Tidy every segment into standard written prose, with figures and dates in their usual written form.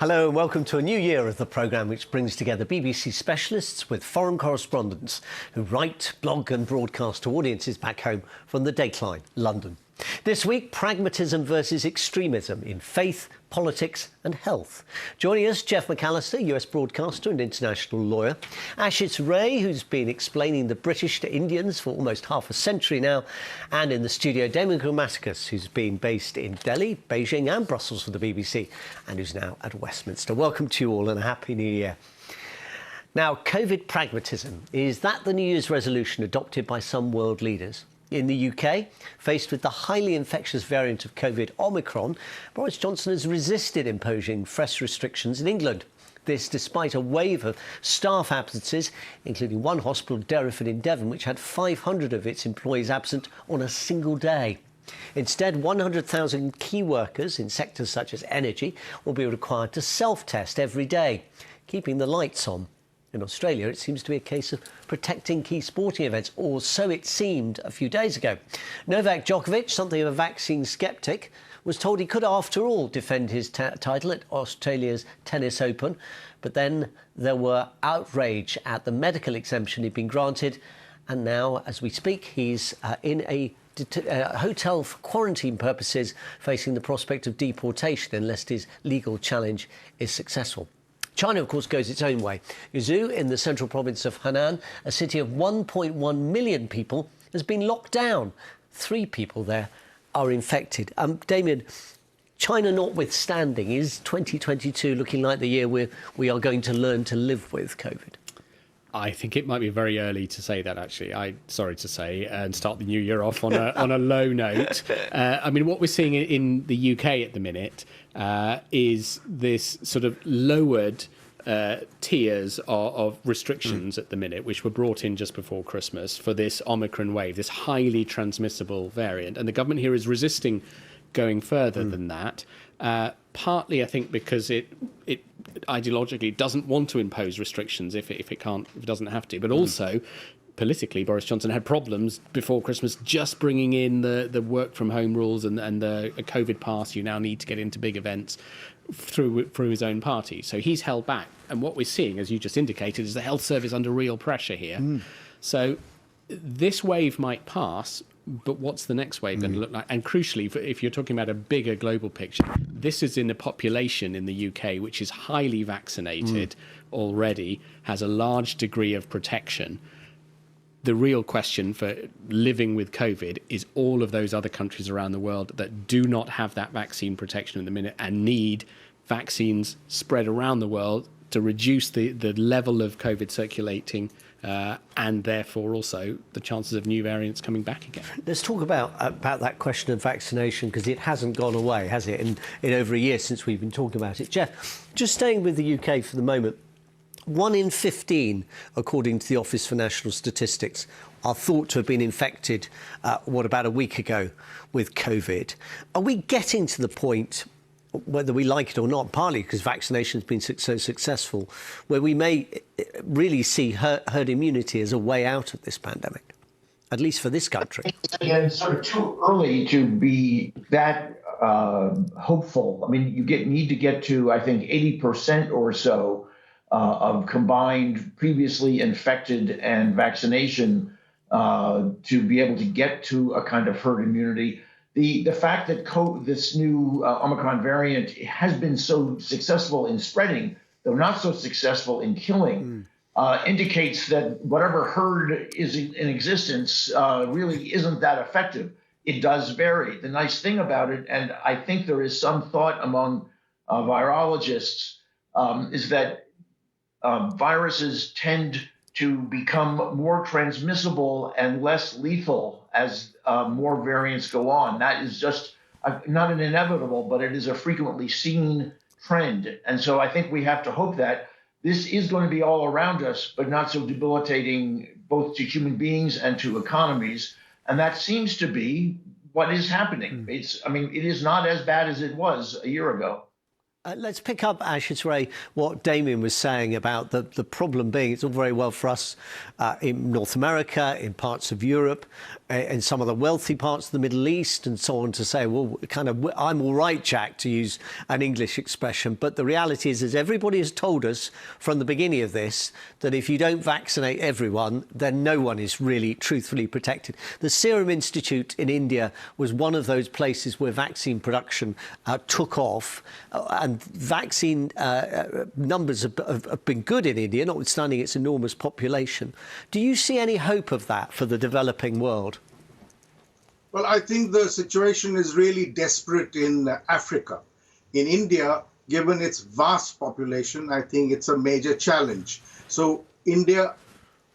Hello and welcome to a new year of the programme which brings together BBC specialists with foreign correspondents who write, blog and broadcast to audiences back home from the Dateline London. This week, pragmatism versus extremism in faith, politics and health. Joining us, Jeff McAllister, US broadcaster and international lawyer. Ashit Ray, who's been explaining the British to Indians for almost half a century now. And in the studio, Damon Grammaticus, who's been based in Delhi, Beijing and Brussels for the BBC and who's now at Westminster. Welcome to you all and a Happy New Year. Now, COVID pragmatism, is that the New Year's resolution adopted by some world leaders? In the UK, faced with the highly infectious variant of COVID, Omicron, Boris Johnson has resisted imposing fresh restrictions in England. This despite a wave of staff absences, including one hospital, Derriford in Devon, which had 500 of its employees absent on a single day. Instead, 100,000 key workers in sectors such as energy will be required to self-test every day, keeping the lights on. In Australia, it seems to be a case of protecting key sporting events, or so it seemed a few days ago. Novak Djokovic, something of a vaccine sceptic, was told he could, after all, defend his title at Australia's Tennis Open. But then there were outrage at the medical exemption he'd been granted. And now, as we speak, he's in a hotel for quarantine purposes, facing the prospect of deportation unless his legal challenge is successful. China, of course, goes its own way. Yuzhou, in the central province of Henan, a city of 1.1 million people, has been locked down. 3 people there are infected. Damien, China notwithstanding, is 2022 looking like the year we are going to learn to live with COVID? I think it might be very early to say that, actually. I'm sorry to say, and start the new year off on a low note. I mean, what we're seeing in the UK at the minute is this sort of lowered tiers of restrictions at the minute, which were brought in just before Christmas for this Omicron wave, this highly transmissible variant. And the government here is resisting going further than that. Partly, I think, because it ideologically doesn't want to impose restrictions if it doesn't have to, but also politically, Boris Johnson had problems before Christmas just bringing in the work from home rules and the COVID pass. You now need to get into big events through his own party. So he's held back. And what we're seeing, as you just indicated, is the health service under real pressure here. So this wave might pass, but what's the next wave going to look like? And crucially, if you're talking about a bigger global picture, this is in a population in the UK which is highly vaccinated already, has a large degree of protection. The real question for living with COVID is all of those other countries around the world that do not have that vaccine protection at the minute and need vaccines spread around the world to reduce the level of COVID circulating and therefore also the chances of new variants coming back again. Let's talk about that question of vaccination, because it hasn't gone away, has it, in over a year since we've been talking about it. Jeff, just staying with the UK for the moment, 1 in 15, according to the Office for National Statistics, are thought to have been infected, about a week ago, with COVID. Are we getting to the point, whether we like it or not, partly because vaccination has been so successful, where we may really see herd immunity as a way out of this pandemic, at least for this country? Again, it's sort of too early to be that hopeful. I mean, you need to get to, I think, 80% or so of combined previously infected and vaccination to be able to get to a kind of herd immunity. The fact that this new Omicron variant has been so successful in spreading, though not so successful in killing, indicates that whatever herd is in existence really isn't that effective. It does vary. The nice thing about it, and I think there is some thought among virologists, is that viruses tend to become more transmissible and less lethal as more variants go on. That is just not an inevitable, but it is a frequently seen trend. And so I think we have to hope that this is going to be all around us, but not so debilitating both to human beings and to economies. And that seems to be what is happening. It is not as bad as it was a year ago. Let's pick up, Ashit Ray, what Damien was saying about the problem being it's all very well for us in North America, in parts of Europe, in some of the wealthy parts of the Middle East and so on to say, well, kind of, I'm all right, Jack, to use an English expression. But the reality is, as everybody has told us from the beginning of this, that if you don't vaccinate everyone, then no one is really truthfully protected. The Serum Institute in India was one of those places where vaccine production took off, and vaccine numbers have been good in India, notwithstanding its enormous population. Do you see any hope of that for the developing world? Well, I think the situation is really desperate in Africa. In India, given its vast population, I think it's a major challenge. So India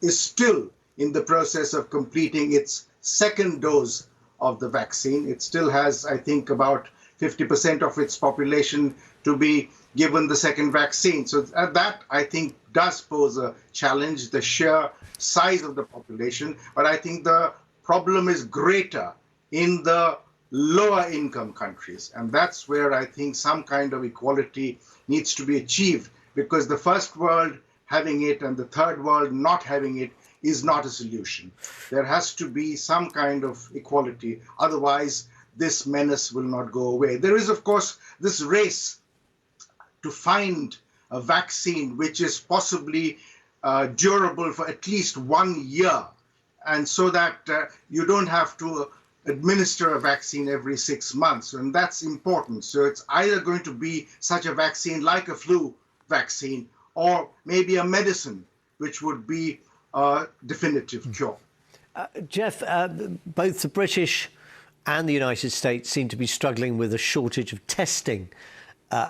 is still in the process of completing its second dose of the vaccine. It still has, I think, about 50% of its population to be given the second vaccine. So that, I think, does pose a challenge, the sheer size of the population. But I think the problem is greater in the lower income countries. And that's where I think some kind of equality needs to be achieved, because the first world having it and the third world not having it is not a solution. There has to be some kind of equality. Otherwise, this menace will not go away. There is, of course, this race to find a vaccine which is possibly durable for at least 1 year, and so that you don't have to administer a vaccine every 6 months. And that's important. So it's either going to be such a vaccine like a flu vaccine, or maybe a medicine which would be a definitive cure. Jeff, both the British and the United States seem to be struggling with a shortage of testing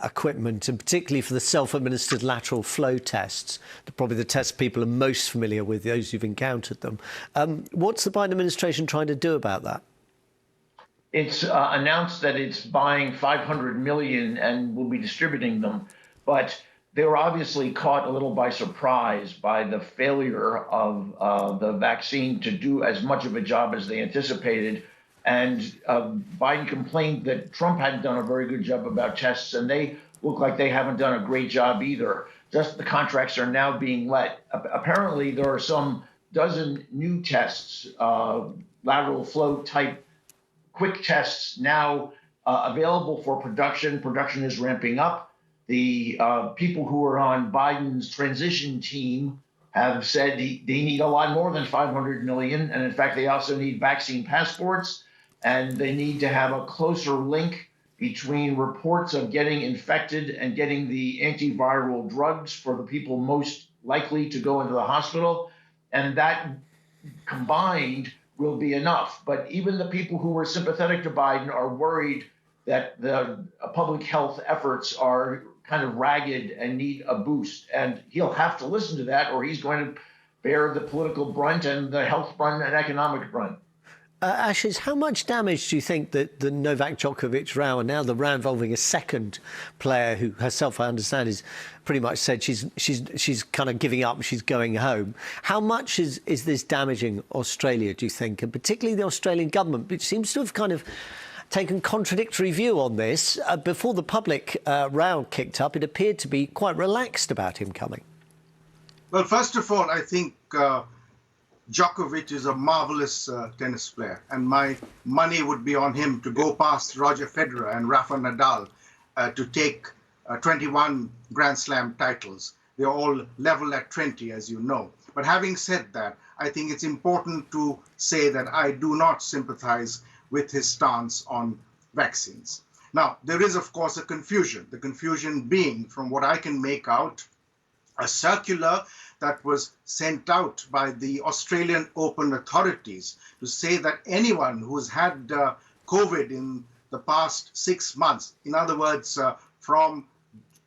equipment, and particularly for the self-administered lateral flow tests, probably the tests people are most familiar with, those who've encountered them. What's the Biden administration trying to do about that? It's announced that it's buying 500 million and will be distributing them, but they were obviously caught a little by surprise by the failure of the vaccine to do as much of a job as they anticipated. And Biden complained that Trump hadn't done a very good job about tests, and they look like they haven't done a great job either. Just the contracts are now being let. Apparently, there are some dozen new tests, lateral flow type quick tests now available for production. Production is ramping up. The people who are on Biden's transition team have said they need a lot more than 500 million. And in fact, they also need vaccine passports, and they need to have a closer link between reports of getting infected and getting the antiviral drugs for the people most likely to go into the hospital. And that combined will be enough. But even the people who were sympathetic to Biden are worried that the public health efforts are kind of ragged and need a boost. And he'll have to listen to that, or he's going to bear the political brunt and the health brunt and economic brunt. Ashes, how much damage do you think that the Novak Djokovic row, and now the row involving a second player who herself, I understand, is pretty much said she's kind of giving up, she's going home. How much is this damaging Australia, do you think, and particularly the Australian government, which seems to have kind of taken contradictory view on this? Before the public row kicked up, it appeared to be quite relaxed about him coming. Well, first of all, I think Djokovic is a marvelous tennis player, and my money would be on him to go past Roger Federer and Rafa Nadal to take 21 Grand Slam titles. They're all level at 20, as you know. But having said that, I think it's important to say that I do not sympathize with his stance on vaccines. Now, there is, of course, a confusion. The confusion being, from what I can make out, a circular that was sent out by the Australian Open authorities to say that anyone who's had COVID in the past 6 months, in other words, from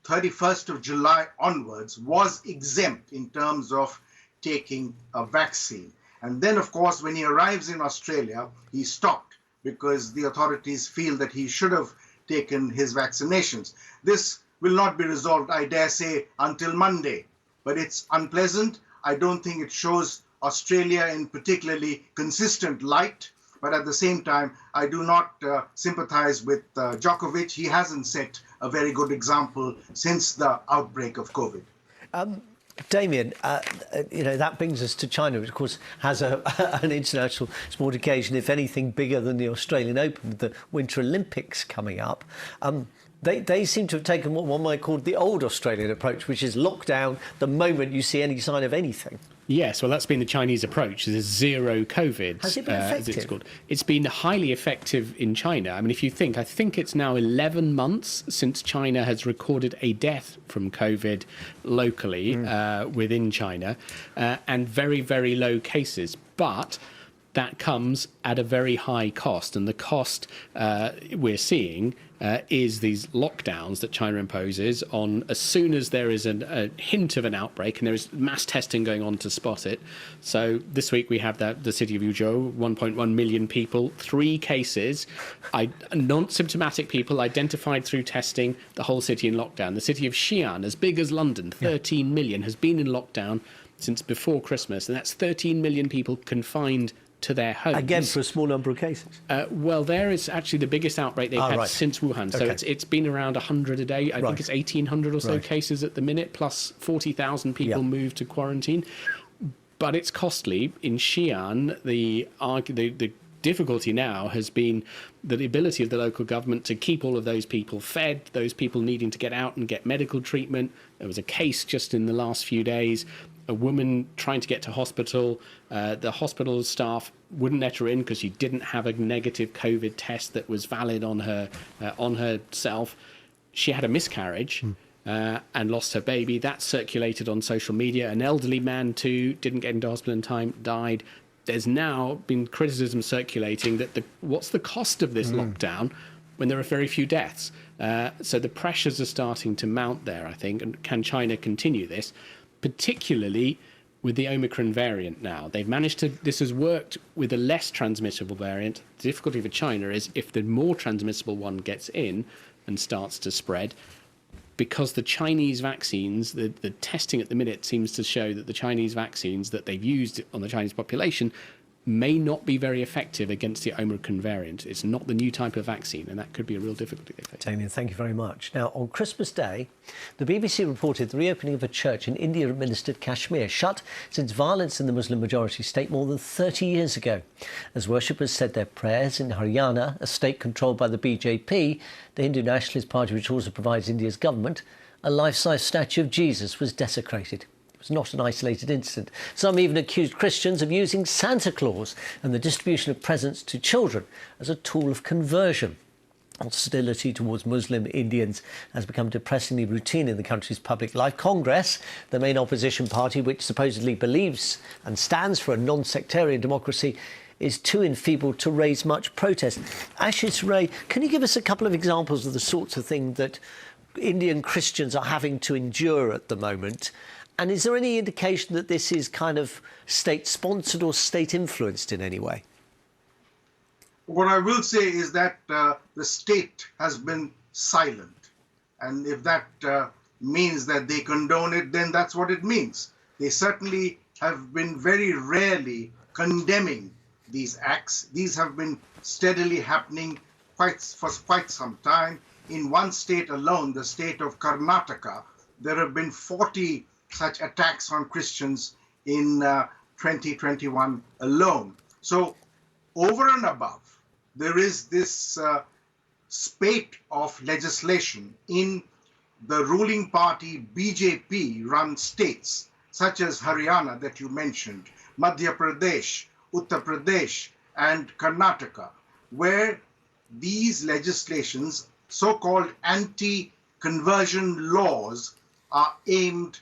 31st of July onwards, was exempt in terms of taking a vaccine. And then, of course, when he arrives in Australia, he stopped because the authorities feel that he should have taken his vaccinations. This will not be resolved, I dare say, until Monday. But it's unpleasant. I don't think it shows Australia in particularly consistent light. But at the same time, I do not sympathize with Djokovic. He hasn't set a very good example since the outbreak of COVID. Damien, that brings us to China, which of course has an international sport occasion, if anything, bigger than the Australian Open, with the Winter Olympics coming up. They seem to have taken what one might call the old Australian approach, which is lockdown the moment you see any sign of anything. Yes, well, that's been the Chinese approach. There's zero COVID. Has it been effective? As it's called. It's been highly effective in China. I mean, if you think, I think it's now 11 months since China has recorded a death from COVID locally within China, and very, very low cases. But that comes at a very high cost. And the cost we're seeing is these lockdowns that China imposes on as soon as there is a hint of an outbreak, and there is mass testing going on to spot it. So this week we have the city of Yuzhou, 1.1 million people, 3 cases, non-symptomatic people identified through testing, the whole city in lockdown. The city of Xi'an, as big as London, 13 million, has been in lockdown since before Christmas, and that's 13 million people confined to their homes. Again, for a small number of cases? Well, there is actually the biggest outbreak they've had since Wuhan. So it's been around 100 a day. I think it's 1,800 or so cases at the minute, plus 40,000 people moved to quarantine. But it's costly. In Xi'an, the difficulty now has been the ability of the local government to keep all of those people fed, those people needing to get out and get medical treatment. There was a case just in the last few days, a woman trying to get to hospital. The hospital staff wouldn't let her in because she didn't have a negative COVID test that was valid on herself. She had a miscarriage and lost her baby. That circulated on social media. An elderly man too didn't get into hospital in time, died. There's now been criticism circulating that what's the cost of this lockdown when there are very few deaths? So the pressures are starting to mount there, I think. And can China continue this? Particularly with the Omicron variant now. They've managed to, this has worked with a less transmissible variant. The difficulty for China is if the more transmissible one gets in and starts to spread, because the Chinese vaccines, the testing at the minute seems to show that the Chinese vaccines that they've used on the Chinese population may not be very effective against the Omicron variant. It's not the new type of vaccine, and that could be a real difficulty they face. Damien, thank you very much. Now, on Christmas Day, the BBC reported the reopening of a church in India-administered Kashmir, shut since violence in the Muslim-majority state more than 30 years ago. As worshippers said their prayers in Haryana, a state controlled by the BJP, the Hindu Nationalist Party, which also provides India's government, a life-size statue of Jesus was desecrated. It was not an isolated incident. Some even accused Christians of using Santa Claus and the distribution of presents to children as a tool of conversion. Hostility towards Muslim Indians has become depressingly routine in the country's public life. Congress, the main opposition party, which supposedly believes and stands for a non-sectarian democracy, is too enfeebled to raise much protest. Ashish Ray, can you give us a couple of examples of the sorts of things that Indian Christians are having to endure at the moment? And is there any indication that this is kind of state-sponsored or state-influenced in any way? What I will say is that the state has been silent. And if that means that they condone it, then that's what it means. They certainly have been very rarely condemning these acts. These have been steadily happening for quite some time. In one state alone, the state of Karnataka, there have been 40 such attacks on Christians in 2021 alone. So over and above, there is this spate of legislation in the ruling party BJP-run states, such as Haryana that you mentioned, Madhya Pradesh, Uttar Pradesh, and Karnataka, where these legislations, so-called anti-conversion laws, are aimed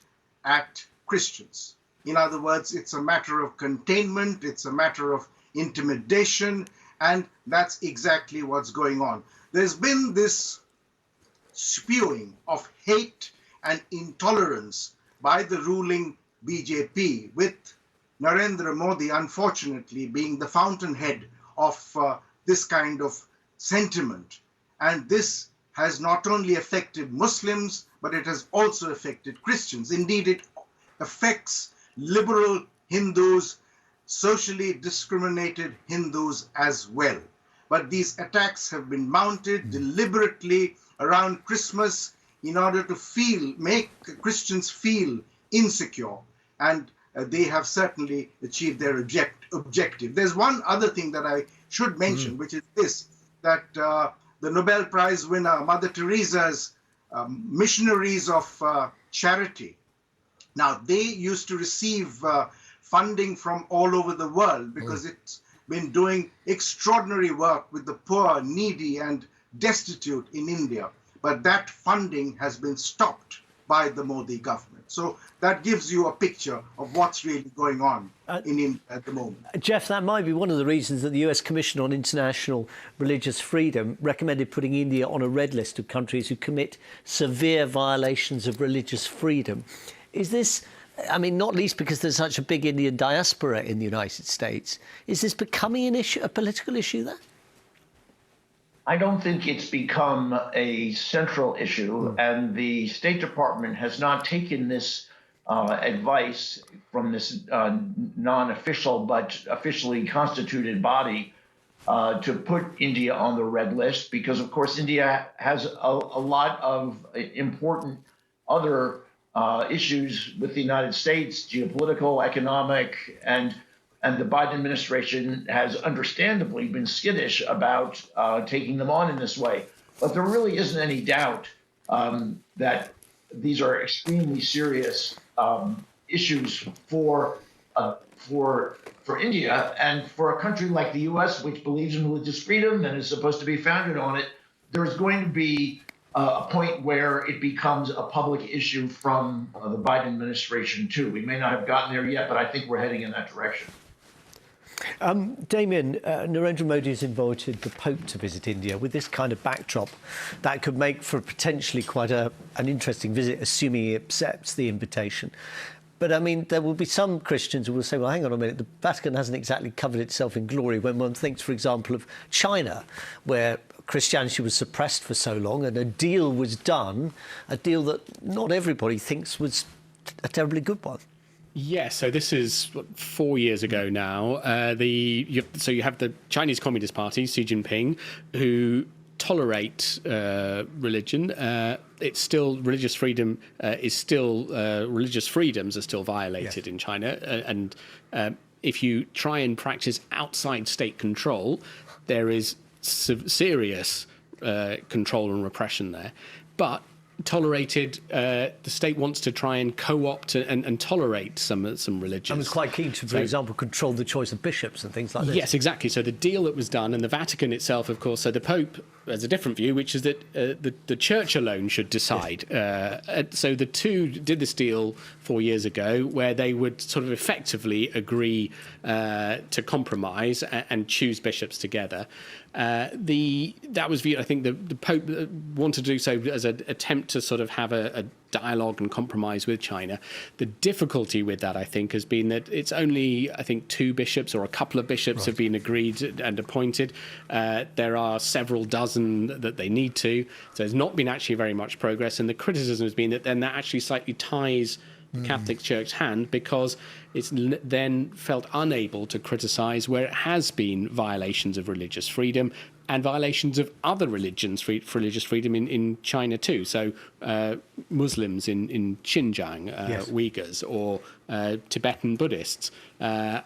at Christians. In other words, it's a matter of containment, it's a matter of intimidation, and that's exactly what's going on. There's been this spewing of hate and intolerance by the ruling BJP, with Narendra Modi, unfortunately, being the fountainhead of this kind of sentiment. And this has not only affected Muslims, but it has also affected Christians. Indeed, it affects liberal Hindus, socially discriminated Hindus as well. But these attacks have been mounted deliberately around Christmas in order to make Christians feel insecure. And they have certainly achieved their objective. There's one other thing that I should mention, which is this, that the Nobel Prize winner, Mother Teresa's missionaries of charity, now they used to receive funding from all over the world because it's been doing extraordinary work with the poor, needy, and destitute in India. But that funding has been stopped by the Modi government. So that gives you a picture of what's really going on in India at the moment. Jeff, that might be one of the reasons that the US Commission on International Religious Freedom recommended putting India on a red list of countries who commit severe violations of religious freedom. Is this, I mean, not least because there's such a big Indian diaspora in the United States, is this becoming an issue, a political issue there? I don't think it's become a central issue, and the State Department has not taken this advice from this non-official but officially constituted body to put India on the red list, because, of course, India has a lot of important other issues with the United States, geopolitical, economic, and the Biden administration has understandably been skittish about taking them on in this way. But there really isn't any doubt that these are extremely serious issues for India, and for a country like the U.S., which believes in religious freedom and is supposed to be founded on it. There is going to be a point where it becomes a public issue from the Biden administration too. We may not have gotten there yet, but I think we're heading in that direction. Damien, Narendra Modi has invited the Pope to visit India with this kind of backdrop that could make for potentially quite an interesting visit, assuming he accepts the invitation. But, I mean, there will be some Christians who will say, well, hang on a minute, the Vatican hasn't exactly covered itself in glory when one thinks, for example, of China, where Christianity was suppressed for so long and a deal was done, a deal that not everybody thinks was a terribly good one. Yeah, so this is 4 years ago now. So you have the Chinese Communist Party, Xi Jinping, who tolerate religion. It's still religious freedom religious freedoms are still violated in China, and if you try and practice outside state control, there is serious control and repression there. But tolerated, the state wants to try and co-opt and tolerate some religions. I was quite keen to, for example, control the choice of bishops and things like this. Yes, exactly. So the deal that was done, and the Vatican itself, of course, so the Pope has a different view, which is that the church alone should decide. So the two did this deal 4 years ago where they would sort of effectively agree to compromise and choose bishops together. That was viewed, I think the Pope wanted to do so as an attempt to sort of have a dialogue and compromise with China. The difficulty with that, I think, has been that it's only, I think, 2 bishops or a couple of bishops have been agreed and appointed. There are several dozen that they need to. So there's not been actually very much progress. And the criticism has been that then that actually slightly ties the Catholic Church's hand, because it's then felt unable to criticise where it has been violations of religious freedom and violations of other religions for religious freedom in China too. So Muslims in Xinjiang, Uyghurs, or Tibetan Buddhists,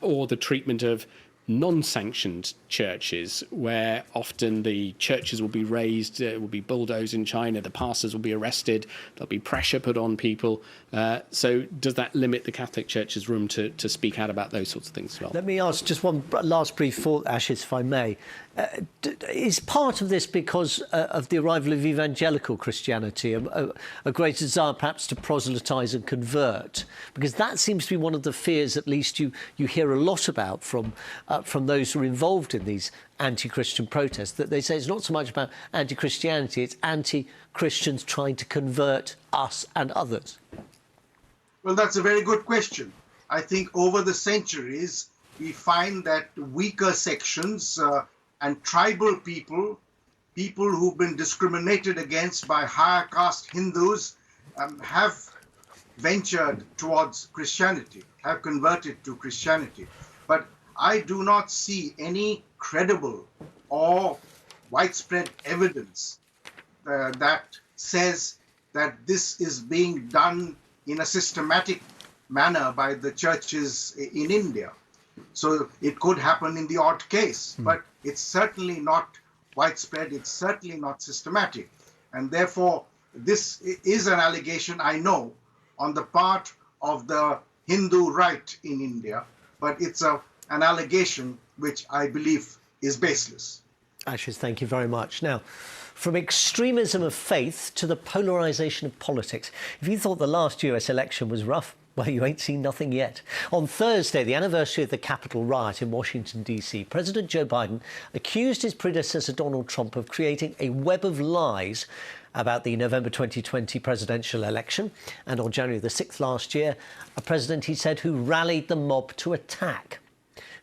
or the treatment of non-sanctioned churches, where often the churches will be razed, will be bulldozed in China, the pastors will be arrested, there'll be pressure put on people. So does that limit the Catholic Church's room to speak out about those sorts of things as well? Let me ask just one last brief thought, Ashish, if I may. Is part of this because of the arrival of evangelical Christianity, a great desire perhaps to proselytise and convert? Because that seems to be one of the fears, at least you hear a lot about from those who are involved in these anti-Christian protests, that they say it's not so much about anti-Christianity, it's anti-Christians trying to convert us and others. Well, that's a very good question. I think over the centuries, we find that weaker sections and tribal people who've been discriminated against by higher caste Hindus, have ventured towards Christianity, have converted to Christianity. But I do not see any credible or widespread evidence that says that this is being done in a systematic manner by the churches in India. So it could happen in the odd case, but it's certainly not widespread. It's certainly not systematic. And therefore, this is an allegation, I know, on the part of the Hindu right in India, but it's an allegation which I believe is baseless. Ashish, thank you very much. Now, from extremism of faith to the polarization of politics. If you thought the last US election was rough, well, you ain't seen nothing yet. On Thursday, the anniversary of the Capitol riot in Washington, D.C., President Joe Biden accused his predecessor Donald Trump of creating a web of lies about the November 2020 presidential election. And on January the 6th last year, a president, he said, who rallied the mob to attack.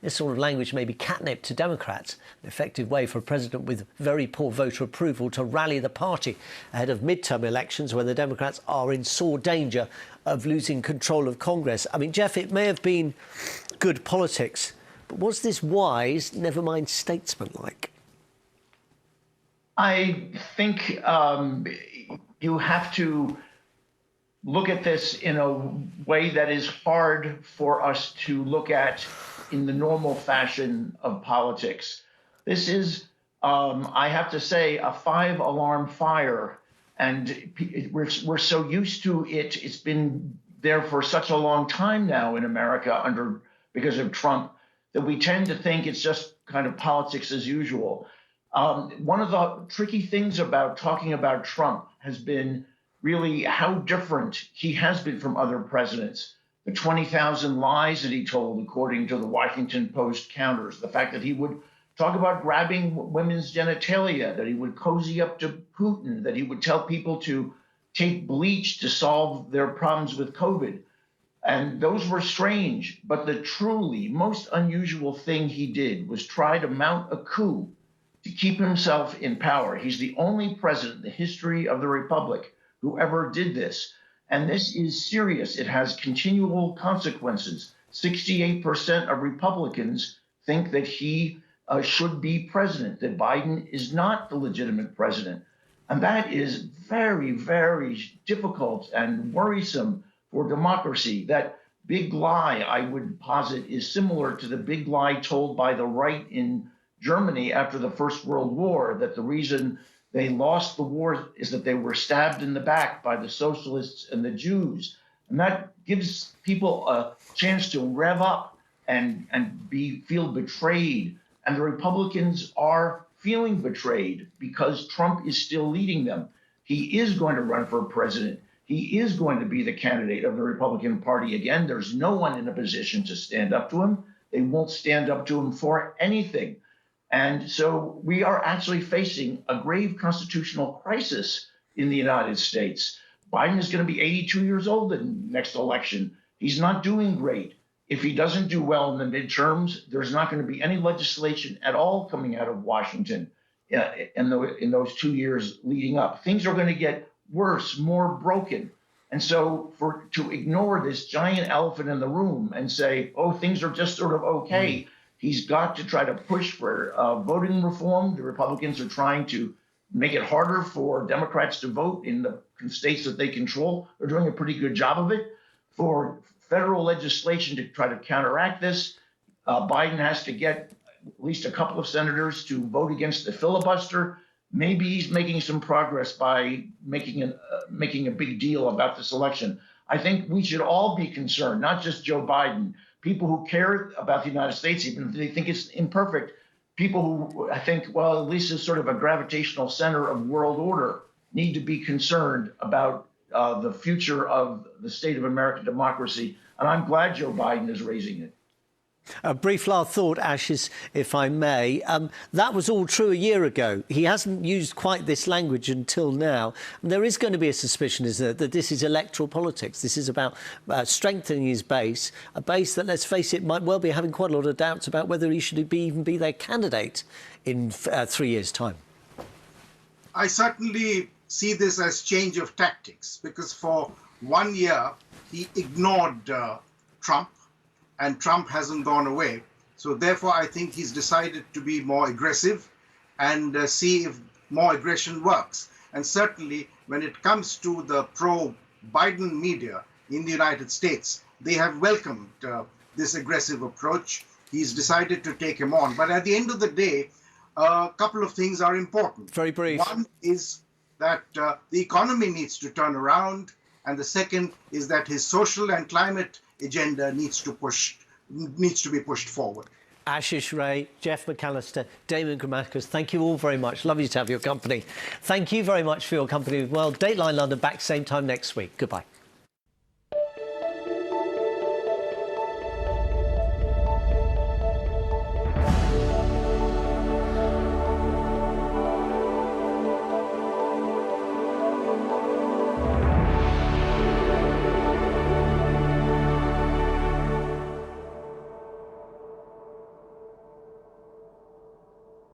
This sort of language may be catnip to Democrats, an effective way for a president with very poor voter approval to rally the party ahead of midterm elections where the Democrats are in sore danger of losing control of Congress. I mean, Jeff, it may have been good politics, but was this wise, never mind statesmanlike? I think you have to look at this in a way that is hard for us to look at in the normal fashion of politics. This is, I have to say, a 5-alarm fire. And we're so used to it. It's been there for such a long time now in America because of Trump that we tend to think it's just kind of politics as usual. One of the tricky things about talking about Trump has been really how different he has been from other presidents. The 20,000 lies that he told, according to the Washington Post counters, the fact that he would talk about grabbing women's genitalia, that he would cozy up to Putin, that he would tell people to take bleach to solve their problems with COVID. And those were strange. But the truly most unusual thing he did was try to mount a coup to keep himself in power. He's the only president in the history of the Republic who ever did this. And this is serious. It has continual consequences. 68% of Republicans think that he should be president, that Biden is not the legitimate president. And that is very, very difficult and worrisome for democracy. That big lie, I would posit, is similar to the big lie told by the right in Germany after the First World War, that the reason they lost the war is that they were stabbed in the back by the socialists and the Jews. And that gives people a chance to rev up and feel betrayed. And the Republicans are feeling betrayed because Trump is still leading them. He is going to run for president. He is going to be the candidate of the Republican Party again. There's no one in a position to stand up to him. They won't stand up to him for anything. And so we are actually facing a grave constitutional crisis in the United States. Biden is going to be 82 years old in the next election. He's not doing great. If he doesn't do well in the midterms, there's not going to be any legislation at all coming out of Washington in those 2 years leading up. Things are going to get worse, more broken. And so to ignore this giant elephant in the room and say, oh, things are just sort of okay, he's got to try to push for voting reform. The Republicans are trying to make it harder for Democrats to vote in the states that they control. They're doing a pretty good job of it. For federal legislation to try to counteract this, Biden has to get at least a couple of senators to vote against the filibuster. Maybe he's making some progress by making a big deal about this election. I think we should all be concerned, not just Joe Biden. People who care about the United States, even if they think it's imperfect, people who I think, well, at least is sort of a gravitational center of world order, need to be concerned about the future of the state of American democracy. And I'm glad Joe Biden is raising it. A brief last thought, Ashish, if I may. That was all true a year ago. He hasn't used quite this language until now. And there is going to be a suspicion, isn't there, that this is electoral politics. This is about strengthening his base, a base that, let's face it, might well be having quite a lot of doubts about whether he should even be their candidate in 3 years' time. I certainly see this as change of tactics, because for 1 year, he ignored Trump. And Trump hasn't gone away. So therefore, I think he's decided to be more aggressive and see if more aggression works. And certainly, when it comes to the pro-Biden media in the United States, they have welcomed this aggressive approach. He's decided to take him on. But at the end of the day, a couple of things are important. Very brief. One is that the economy needs to turn around, and the second is that his social and climate agenda needs to be pushed forward. Ashish Ray, Jeff McAllister, Damon Grammaticus, thank you all very much. Lovely to have your company. Thank you very much for your company as well. Dateline London back same time next week. Goodbye.